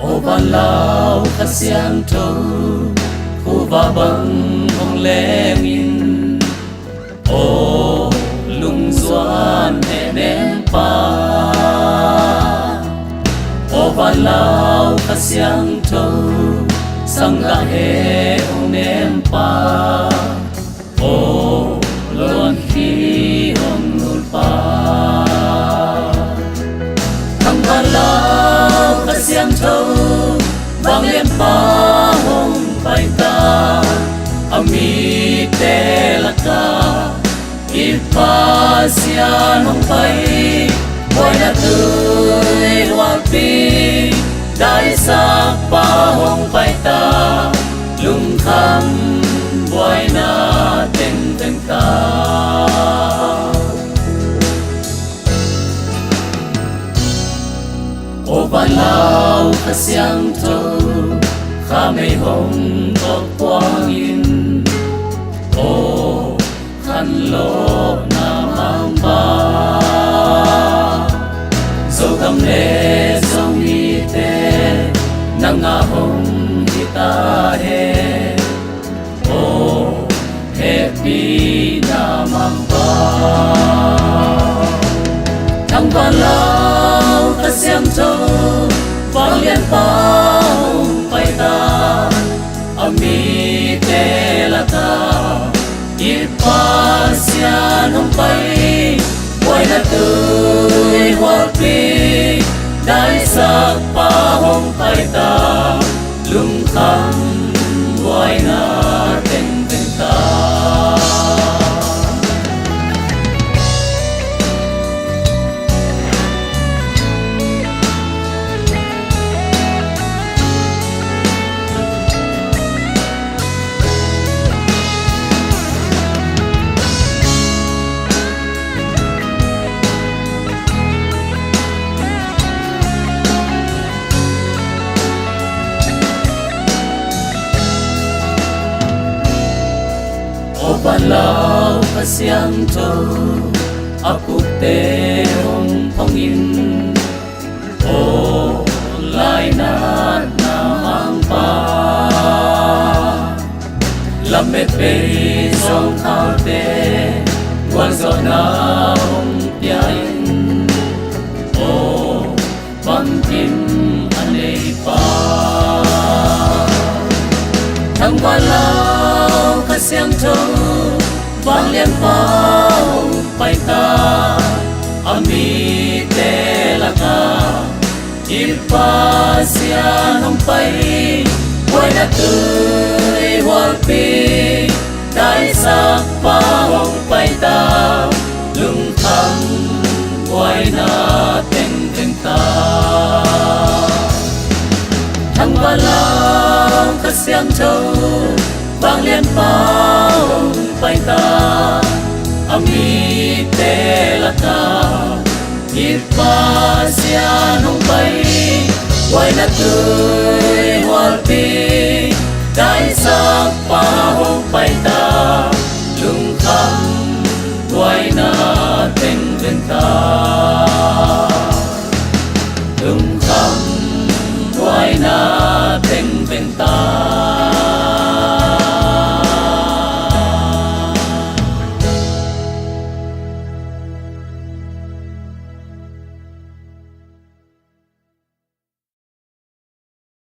ô van lao khát xiang trâu khu và bằng hồng lê nghìn ô lung doan e ném pa ô van lao khát xiang trâu sang ga he ông ném pa ô luôn khi hồng nul pa thằng van lao khát xiang trâu vang lên pa hồng bay ta ami te la ka ipa sia nong bay boy na tươi hoa pi đại sa pa hồng bay ta lung kham boy na ten ten ta ô van lao khát xiang trâu khá mây hồng tóc quang in ô khăn lô na mang ba dâu cầm lê dâu mi tê nắng ngà hồng hi ta he ô happy na mang ba thằng van lao khát xiang trâu vang liên bao bay ta ami te la ta ipa sia nong bay boy na tươi hoa pi đại sa pa hồng bay ta lung kham boy na ten ten ta van lao khát xiang trâu akuk te hong phong in ô lai na na mang pa lam mê pe song khao te quan gió na hong pia in ô băng kim anei pa thằng van lao khát xiang trâu vang liên bao bay ta ami te la ka ipa sia nong bay boy na tươi hoa pi đại sa pa hồng bay ta lung thang boy na ten ten ta thằng van lao khát xiang trâu vang liên bao bay ta ami te la ta ipa sia nong bay boy na tươi hoa pi đại sa pa hồng bay ta lung kham boy na ten ten ta lung kham boy na ten ten ta